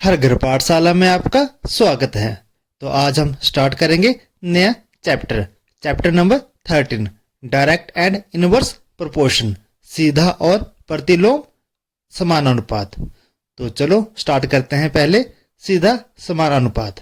हर घर पाठशाला में आपका स्वागत है। तो आज हम स्टार्ट करेंगे नया chapter number 13, direct and inverse proportion, सीधा और प्रतिलोम समानुपात। तो चलो स्टार्ट करते हैं। पहले सीधा समानुपात।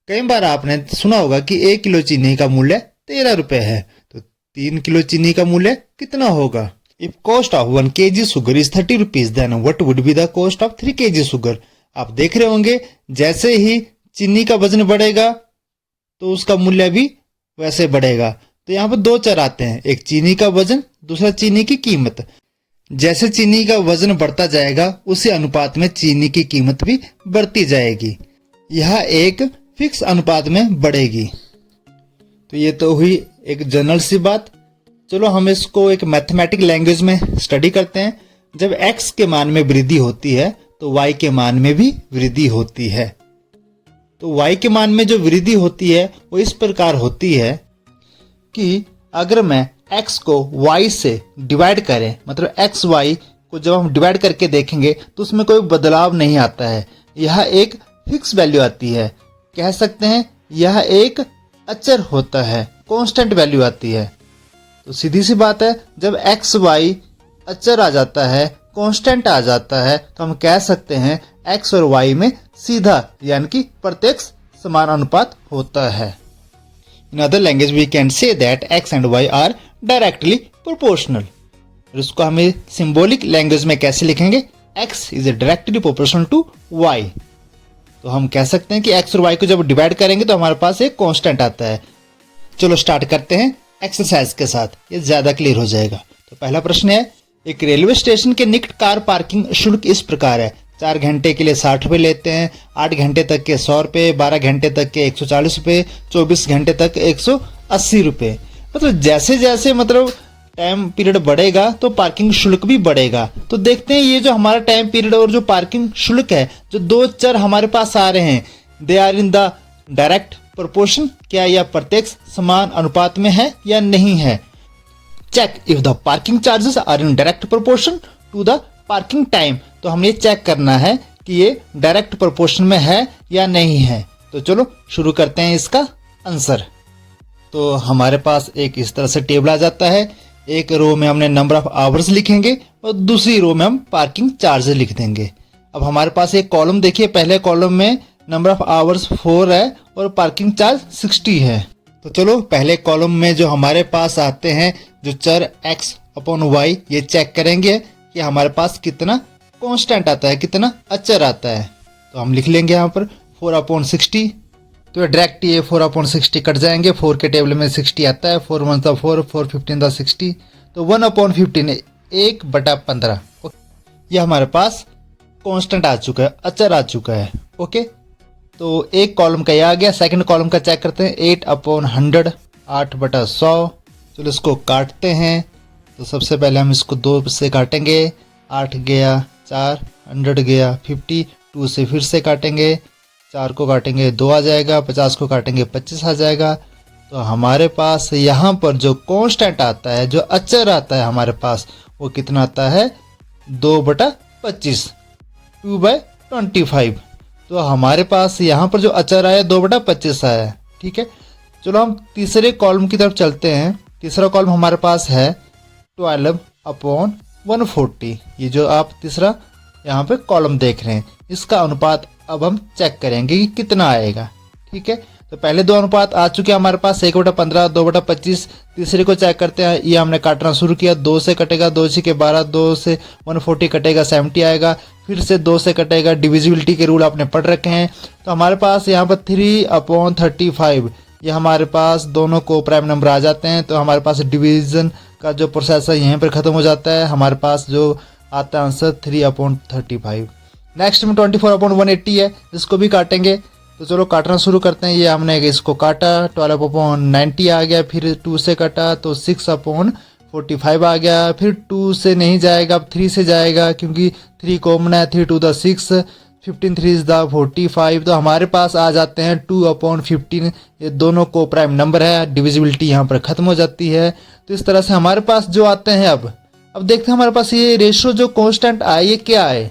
कई बार आपने सुना होगा कि 1 किलो चीनी का मूल्य 13 रुपए है, तो 3 किलो चीनी का मूल्य कितना होगा? If cost of 1 kg sugar is 30 rupees, then what would be the cost of 3 kg sugar. आप देख रहे होंगे जैसे ही चीनी का वजन बढ़ेगा तो उसका मूल्य भी वैसे बढ़ेगा। तो यहाँ पर दो चर आते हैं, एक चीनी का वजन, दूसरा चीनी की कीमत। जैसे चीनी का वजन बढ़ता जाएगा उसी अनुपात में चीनी की कीमत भी बढ़ती जाएगी। यह एक फिक्स अनुपात में बढ़ेगी। तो ये तो हुई एक जनरल सी बात। चलो हम इसको एक मैथमेटिक लैंग्वेज में स्टडी करते हैं। जब x के मान में वृद्धि होती है तो y के मान में भी वृद्धि होती है। तो y के मान में जो वृद्धि होती है वो इस प्रकार होती है कि अगर मैं x को y से डिवाइड करें, मतलब x y को जब हम डिवाइड करके देखेंगे तो उसमें कोई बदलाव नहीं आता है। यह एक फिक्स वैल्यू आती है। कह सकते हैं यह एक अचर होता है, कांस्टेंट वैल्यू आती है। तो सीधी सी बात है, जब x y अचर आ जाता है, कांस्टेंट आ जाता है, तो हम कह सकते हैं x और y में सीधा यानी कि प्रत्यक्ष समानुपात होता है। In other language we can say that x and y are directly proportional. इसको हमें सिंबॉलिक लैंग्वेज में कैसे लिखेंगे? x is directly proportional to y। तो हम कह सकते हैं कि x और y को जब डिवाइड करेंगे तो हमारे पास एक कांस्टेंट आता है। चलो स्टार्ट करते हैं एक्सरसाइज के साथ, ये ज्यादा क्लियर हो जाएगा। तो पहला प्रश्न है, एक रेलवे स्टेशन के निकट कार पार्किंग शुल्क इस प्रकार है। 4 घंटे के लिए 60 रुपए लेते हैं, 8 घंटे तक के 100 रुपए, 12 घंटे तक के 140 रुपए, 24 घंटे तक 180 रुपए। मतलब जैसे जैसे टाइम पीरियड बढ़ेगा तो पार्किंग शुल्क भी बढ़ेगा। तो देखते हैं ये जो हमारा टाइम पीरियड और जो पार्किंग शुल्क है, जो दो चर हमारे पास आ रहे हैं, they are in the direct proportion. क्या यह प्रत्यक्ष समान अनुपात में है या नहीं है? Check if the parking charges are in direct proportion to the parking time. तो हमें ये चेक करना है कि ये डायरेक्ट प्रोपोर्शन में है या नहीं है। तो चलो शुरू करते हैं इसका आंसर। तो हमारे पास एक इस तरह से टेबल आ जाता है। एक रो में हमने नंबर ऑफ आवर्स लिखेंगे और दूसरी रो में हम पार्किंग चार्जेस लिख देंगे। अब हमारे पास एक कॉलम देखिए, पहले कॉलम में नंबर ऑफ आवर्स 4 है और पार्किंग चार्ज 60 है। तो चलो पहले कॉलम में जो हमारे पास आते हैं जो चर x अपॉन y, ये चेक करेंगे कि हमारे पास कितना कांस्टेंट आता है, कितना अचर आता है। तो हम लिख लेंगे यहाँ पर 4/60। तो डायरेक्ट ये 4/60 कट जाएंगे। 4 के टेबल में 60 आता है, 4 1 4, 4 15 60। तो 1/15 1/15। ये हमारे पास कांस्टेंट आ चुका है, अचर आ चुका है। ओके, तो एक कॉलम का ये आ गया। सेकंड कॉलम का चेक करते हैं। 8/100 8/100। चलो इसको काटते हैं। तो सबसे पहले हम इसको 2 से काटेंगे। 8 गया 4, 100 गया 50, 2 से फिर से काटेंगे, 4 को काटेंगे 2 आ जाएगा, 50 को काटेंगे 25 आ जाएगा। तो हमारे पास यहाँ पर जो कांस्टेंट आता है, जो अचर आता है हमारे पास, वो कितना आता है? 2/25, 2/25। तो हमारे पास यहाँ पर जो अचर आया 2/25 आया है। ठीक है, चलो हम तीसरे कॉलम की तरफ चलते हैं। तीसरा कॉलम हमारे पास है 12/140। ये जो आप तीसरा यहाँ पे कॉलम देख रहे हैं, इसका अनुपात अब हम चेक करेंगे कि कितना आएगा। ठीक है, तो पहले दो अनुपात आ चुके हैं हमारे पास, 1/15 2/25। तीसरे को चेक करते हैं। ये हमने काटना शुरू किया, 2 से कटेगा, 2 से के 12, 2 से 140 कटेगा 70 आएगा, फिर से 2 से कटेगा। डिविजिबिलिटी के रूल आपने पढ़ रखे हैं। तो हमारे पास यहाँ पर 3/35, ये हमारे पास दोनों को प्राइम नंबर आ जाते हैं। तो हमारे पास डिवीजन का जो प्रोसेस है यहीं पर खत्म हो जाता है। हमारे पास जो आता है आंसर 3/35। नेक्स्ट में 24/180 है, इसको भी काटेंगे। तो चलो काटना शुरू करते हैं। ये हमने इसको काटा, 12/90 आ गया, फिर 2 से कटा तो 6/45 आ गया, फिर 2 से नहीं जाएगा, अब 3 से जाएगा क्योंकि 3 कॉमन है। 3 2 द 6, 15 3 इज द 45। तो हमारे पास आ जाते हैं 2/15। ये दोनों को प्राइम नंबर है, डिविजिबिलिटी यहाँ पर खत्म हो जाती है। तो इस तरह से हमारे पास जो आते हैं, अब देखते हैं हमारे पास ये रेशियो जो कांस्टेंट आए ये क्या है।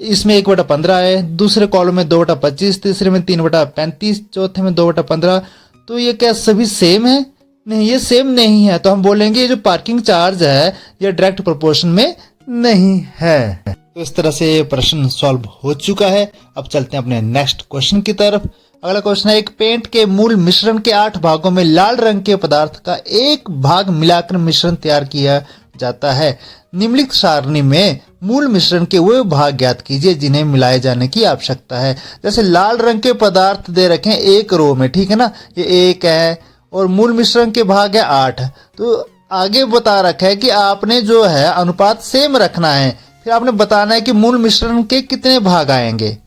इसमें 1/15 है, दूसरे कॉलम में 2/25, तीसरे में 3/35, चौथे में 2/15। तो ये क्या सभी सेम है? नहीं, ये सेम नहीं है। तो हम बोलेंगे ये जो पार्किंग चार्ज है ये डायरेक्ट प्रोपोर्शन में नहीं है। तो इस तरह से ये प्रश्न सॉल्व हो चुका है। अब चलते हैं अपने नेक्स्ट क्वेश्चन की तरफ। अगला क्वेश्चन है, एक पेंट के मूल मिश्रण के 8 भागों में लाल रंग के पदार्थ का एक भाग मिलाकर मिश्रण तैयार किया जाता है। निम्नलिखित सारणी में मूल मिश्रण के वो भाग ज्ञात कीजिए जिन्हें मिलाए जाने की आवश्यकता है। जैसे लाल रंग के पदार्थ दे रखे हैं एक रो में, ठीक है ना, ये 1 है और मूल मिश्रण के भाग है 8। तो आगे बता रखा है कि आपने जो है अनुपात सेम रखना है, फिर आपने बताना है कि मूल मिश्रण के कितने भाग आएंगे।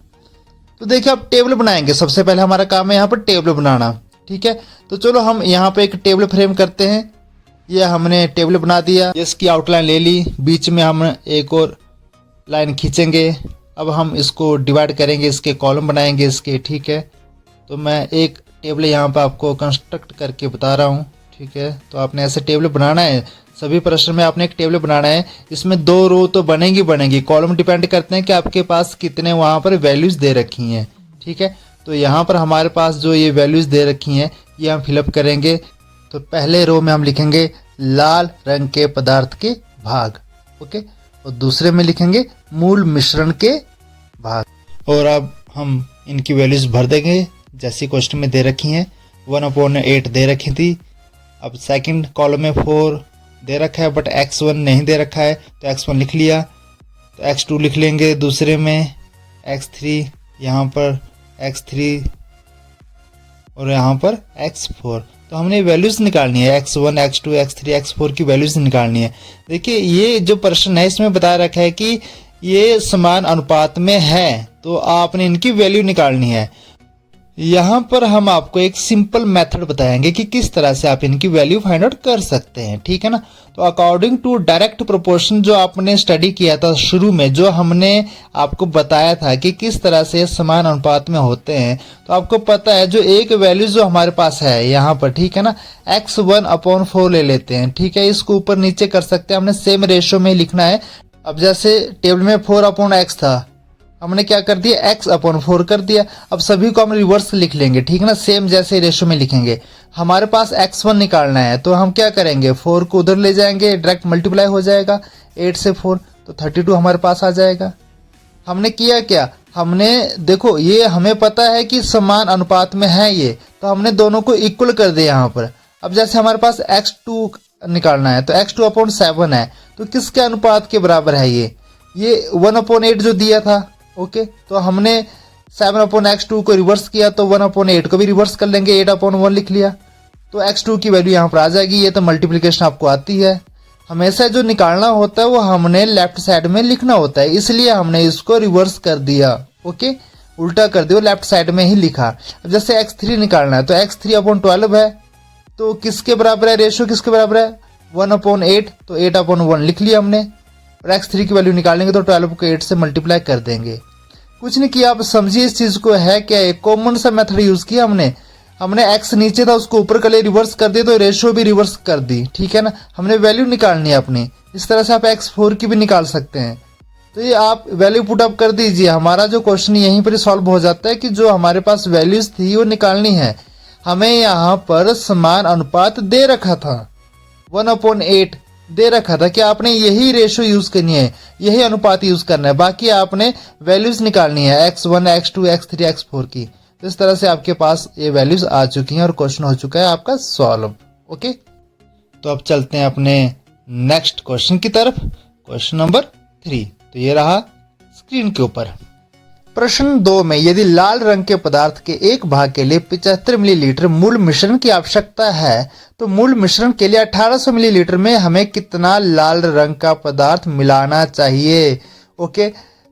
तो देखिए आप टेबल बनाएंगे, सबसे पहले हमारा काम है यहाँ पर टेबल बनाना, ठीक है। तो चलो हम यहाँ पे एक टेबल फ्रेम करते हैं। ये हमने टेबल बना दिया, इसकी आउटलाइन ले ली, बीच में हम एक और लाइन खींचेंगे। अब हम इसको डिवाइड करेंगे, इसके कॉलम बनाएंगे इसके, ठीक है। तो मैं एक टेबल यहाँ पर आपको कंस्ट्रक्ट करके बता रहा हूँ, ठीक है। तो आपने ऐसे टेबल बनाना है, सभी प्रश्न में आपने एक टेबल बनाना है। इसमें 2 रो तो बनेगी, कॉलम डिपेंड करते हैं कि आपके पास कितने वहाँ पर वैल्यूज दे रखी हैं, ठीक है। तो यहाँ पर हमारे पास जो ये वैल्यूज दे रखी हैं ये हम फिलअप करेंगे। तो पहले रो में हम लिखेंगे लाल रंग के पदार्थ के भाग, ओके, और दूसरे में लिखेंगे मूल मिश्रण के भाग। और अब हम इनकी वैल्यूज भर देंगे जैसी क्वेश्चन में दे रखी हैं। 1/8 दे रखी थी। अब सेकंड कॉलम में 4 दे रखा है बट x1 नहीं दे रखा है, तो x1 लिख लिया। तो x2 लिख लेंगे दूसरे में, x3 यहाँ पर x3 और यहाँ पर x4। तो हमने वैल्यूज निकालनी है, x1, x2, x3, x4 की वैल्यूज निकालनी है। देखिए ये जो प्रश्न है इसमें बता रखा है कि ये समान अनुपात में है, तो आपने इनकी वैल्यू निकालनी है। यहाँ पर हम आपको एक सिंपल मेथड बताएंगे कि किस तरह से आप इनकी वैल्यू फाइंड आउट कर सकते हैं, ठीक है ना। तो अकॉर्डिंग टू डायरेक्ट प्रोपोर्शन जो आपने स्टडी किया था शुरू में, जो हमने आपको बताया था कि किस तरह से समान अनुपात में होते हैं, तो आपको पता है जो एक वैल्यू जो हमारे पास है यहाँ पर, ठीक है ना, x1/4 ले लेते हैं, ठीक है। इसको ऊपर नीचे कर सकते हैं, हमने सेम रेशियो में लिखना है। अब जैसे टेबल में 4/x था, हमने क्या कर दिया, x/4 कर दिया। अब सभी को हम रिवर्स लिख लेंगे, ठीक है ना, सेम जैसे रेशो में लिखेंगे। हमारे पास x1 निकालना है, तो हम क्या करेंगे, 4 को उधर ले जाएंगे, डायरेक्ट मल्टीप्लाई हो जाएगा 8 से 4, तो 32 हमारे पास आ जाएगा। हमने किया क्या, हमने देखो ये हमें पता है कि समान अनुपात में है ये, तो हमने दोनों को इक्वल कर दिया यहाँ पर। अब जैसे हमारे पास x2 निकालना है, तो x2/7 है, तो किसके अनुपात के बराबर है ये 1/8 जो दिया था, ओके। तो हमने 7/x2 को रिवर्स किया, तो 1/8 को भी रिवर्स कर लेंगे, 8/1 लिख लिया। तो x2 की वैल्यू यहाँ पर आ जाएगी। ये तो मल्टीप्लिकेशन आपको आती है। हमेशा जो निकालना होता है वो हमने लेफ्ट साइड में लिखना होता है, इसलिए हमने इसको रिवर्स कर दिया, ओके, उल्टा कर दिया, लेफ्ट साइड में ही लिखा। अब जैसे x3 निकालना है, तो x3/12 है, तो किसके बराबर है, रेशियो किसके बराबर है, 1/8, तो 8/1 लिख लिया हमने। और x3 की वैल्यू निकालेंगे तो 12 को 8 से मल्टीप्लाई कर देंगे। कुछ नहीं किया, आप समझिए इस चीज को, है क्या, एक कॉमन सा मेथड यूज किया हमने x नीचे था उसको ऊपर कर लिया, रिवर्स कर दिया, तो रेशियो भी रिवर्स कर दी, ठीक है ना। हमने वैल्यू निकालनी है अपनी। इस तरह से आप x4 की भी निकाल सकते हैं। तो ये आप वैल्यू पुट अप कर दीजिए, हमारा जो क्वेश्चन यहीं पर सॉल्व हो जाता है कि जो हमारे पास वैल्यूज थी वो निकालनी है। हमें यहाँ पर समान अनुपात दे रखा था, 1/8 दे रखा था कि आपने यही रेशियो यूज करनी है, यही अनुपात यूज करना है, बाकी आपने वैल्यूज निकालनी है x1, x2, x3, x4 की। तो इस तरह से आपके पास ये वैल्यूज आ चुकी हैं और क्वेश्चन हो चुका है आपका सॉल्व, ओके। तो अब चलते हैं अपने नेक्स्ट क्वेश्चन की तरफ, क्वेश्चन नंबर 3। तो ये रहा स्क्रीन के ऊपर। प्रश्न 2 में यदि लाल रंग के पदार्थ के एक भाग के लिए 75 मिलीलीटर मूल मिश्रण की आवश्यकता है, तो मूल मिश्रण के लिए 1800 मिलीलीटर में हमें कितना लाल रंग का पदार्थ मिलाना चाहिए, ओके।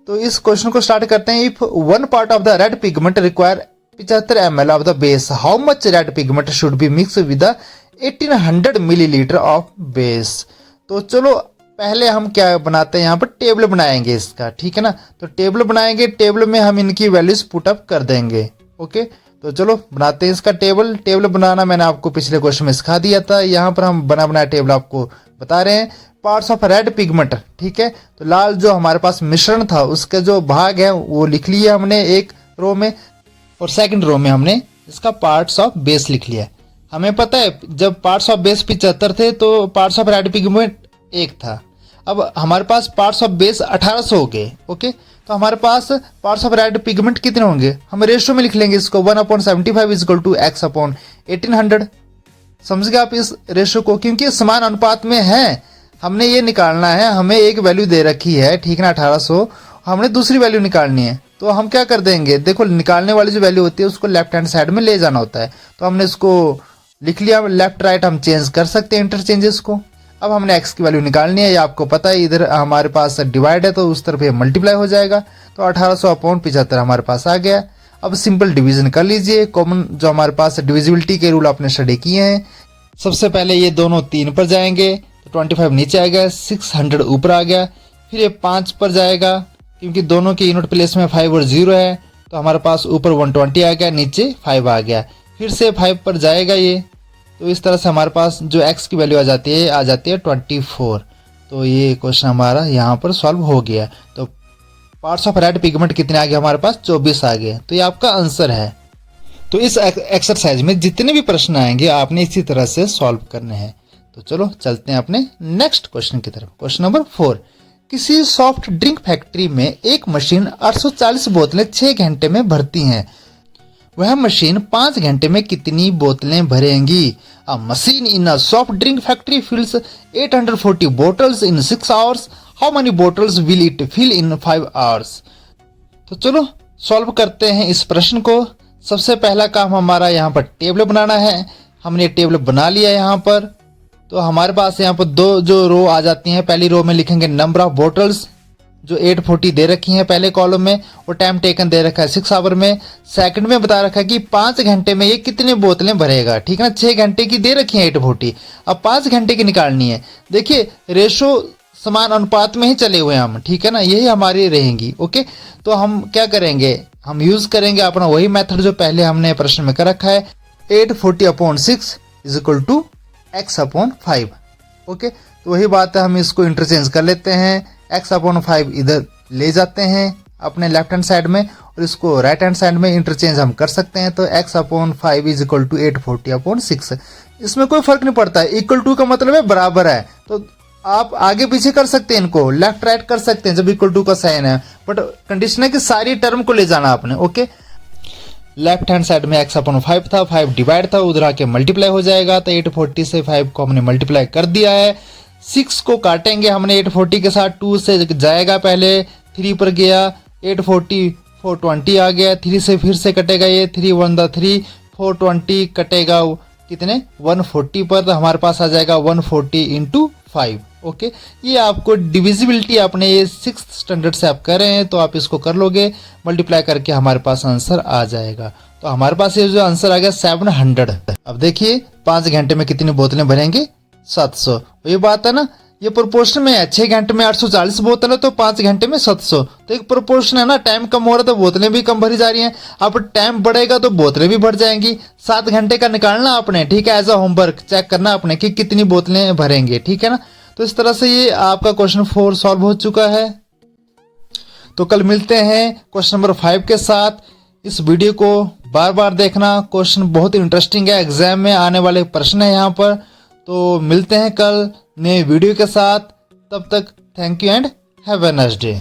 तो इस क्वेश्चन को स्टार्ट करते हैं। If 1 part of the red pigment require 75 ml of the base, how much red pigment should be mix with 1800 millilitre of base. तो चलो पहले हम क्या बनाते हैं, यहाँ पर टेबल बनाएंगे इसका, ठीक है ना। तो टेबल बनाएंगे, टेबल में हम इनकी वैल्यूज पुट अप कर देंगे, ओके। तो चलो बनाते हैं इसका टेबल। टेबल बनाना मैंने आपको पिछले क्वेश्चन में सिखा दिया था, यहाँ पर हम बना बनाया टेबल आपको बता रहे हैं। पार्ट्स ऑफ रेड पिगमेंट, ठीक है। तो लाल जो हमारे पास मिश्रण था उसके जो भाग है वो लिख लिया हमने एक रो में, और सेकंड रो में हमने इसका पार्ट्स ऑफ बेस लिख लिया। हमें पता है जब पार्ट्स ऑफ बेस 75 थे तो पार्ट्स ऑफ रेड पिगमेंट 1 था। अब हमारे पास पार्ट्स ऑफ बेस 1800 हो गए, ओके। तो हमारे पास पार्ट्स ऑफ रेड पिगमेंट कितने होंगे, हम रेशियो में लिख लेंगे इसको 1/75 is equal to x upon 1800। समझ गए आप इस रेशियो को, क्योंकि समान अनुपात में है। हमने ये निकालना है, हमें एक वैल्यू दे रखी है, ठीक ना, 1800, हमने दूसरी वैल्यू निकालनी है। तो हम क्या कर देंगे, देखो निकालने वाली जो वैल्यू होती है उसको लेफ्ट हैंड साइड में ले जाना होता है। तो हमने इसको लिख लिया, लेफ्ट राइट हम चेंज कर सकते हैं इंटरचेंजेस को। अब हमने x की वैल्यू निकालनी है, ये आपको पता है, इधर हमारे पास डिवाइड है तो उस तरफ ये मल्टीप्लाई हो जाएगा। तो 1800 अपॉन 75 हमारे पास आ गया। अब सिंपल डिवीजन कर लीजिए, कॉमन जो हमारे पास डिविजिबिलिटी के रूल आपने स्टडी किए हैं। सबसे पहले ये दोनों 3 पर जाएंगे तो 25 नीचे आ गया, 600 ऊपर आ गया। फिर ये 5 पर जाएगा क्योंकि दोनों के यूनिट प्लेस में 5 और 0 है, तो हमारे पास ऊपर 120 आ गया, नीचे 5 आ गया। फिर से 5 पर जाएगा ये, तो इस तरह से हमारे पास जो x की वैल्यू आ जाती है 24। तो ये क्वेश्चन हमारा यहाँ पर सॉल्व हो गया। तो पार्ट्स ऑफ रेड पिगमेंट कितने आ गए हमारे पास, 24 आ गए। तो ये आपका आंसर है। तो इस एक्सरसाइज में जितने भी प्रश्न आएंगे आपने इसी तरह से सॉल्व करने हैं। तो चलो चलते हैं अपने नेक्स्ट क्वेश्चन की तरफ। क्वेश्चन नंबर 4, किसी सॉफ्ट ड्रिंक फैक्ट्री में एक मशीन 840 बोतलें 6 घंटे में भरती हैं। वह मशीन 5 घंटे में कितनी बोतलें भरेंगी। A machine in a soft drink factory fills 840 bottles in 6 hours. How many bottles will it fill in 5 hours. तो चलो सॉल्व करते हैं इस प्रश्न को। सबसे पहला काम हमारा यहाँ पर टेबल बनाना है। हमने टेबल बना लिया यहाँ पर। तो हमारे पास यहाँ पर 2 जो रो आ जाती हैं। पहली रो में लिखेंगे नंबर ऑफ बोटल्स जो 840 दे रखी हैं पहले कॉलम में, और टाइम टेकन दे रखा है 6 आवर में। सेकंड में बता रखा है कि 5 घंटे में ये कितनी बोतलें भरेगा, ठीक है ना। 6 घंटे की दे रखी है 840, अब 5 घंटे की निकालनी है। देखिए रेशो समान अनुपात में ही चले हुए हम, ठीक है ना, यही हमारी रहेंगी, ओके। तो हम क्या करेंगे, हम यूज करेंगे अपना वही मेथड जो पहले हमने प्रश्न में कर रखा है, 840/6 is equal to x upon 5, okay. तो वही बात है, हम इसको इंटरचेंज कर लेते हैं। x अपॉन 5 इधर ले जाते हैं अपने लेफ्ट हैंड साइड में, और इसको राइट हैंड साइड में इंटरचेंज हम कर सकते हैं। तो x upon 5 is equal to 840/6। इसमें कोई फर्क नहीं पड़ता है, इक्वल टू का मतलब है बराबर है। तो आप आगे पीछे कर सकते हैं, इनको लेफ्ट राइट कर सकते हैं जब इक्वल टू का साइन है, बट कंडीशन है कि सारी टर्म को ले जाना आपने, ओके। लेफ्ट हैंड साइड में x अपॉन 5 था, 5 डिवाइड था, उधर आके मल्टीप्लाई हो जाएगा। तो 840 से 5 को हमने मल्टीप्लाई कर दिया है। 6 को काटेंगे हमने 840 के साथ, 2 से जाएगा पहले, 3 पर गया, 840 420 आ गया, 3 से फिर से कटेगा ये, 3 1 3, 420 कटेगा कितने 140 पर, तो हमारे पास आ जाएगा 140 इंटू 5, ओके। ये आपको डिविजिबिलिटी आपने ये 6th स्टैंडर्ड से आप कर रहे हैं तो आप इसको कर लोगे, मल्टीप्लाई करके हमारे पास आंसर आ जाएगा। तो हमारे पास ये जो आंसर आ गया 700। अब देखिए 5 घंटे में कितनी बोतलें भरेंगे, 700। ये बात है ना, ये प्रोपोर्शन में है। 6 घंटे में 840 बोतल है तो 5 घंटे में 700। तो एक प्रोपोर्शन है ना, टाइम कम हो रहा है तो बोतलें भी कम भरी जा रही हैं। अब टाइम बढ़ेगा तो बोतलें भी बढ़ जाएंगी। 7 घंटे का निकालना आपने, ठीक है, एज अ होमवर्क चेक करना आपने कि कितनी बोतलें भरेंगे, ठीक है ना। तो इस तरह से ये आपका क्वेश्चन 4 सॉल्व हो चुका है। तो कल मिलते हैं क्वेश्चन नंबर 5 के साथ। इस वीडियो को बार बार देखना, क्वेश्चन बहुत इंटरेस्टिंग है, एग्जाम में आने वाले प्रश्न है यहाँ पर। तो मिलते हैं कल नए वीडियो के साथ, तब तक thank you and have a nice day.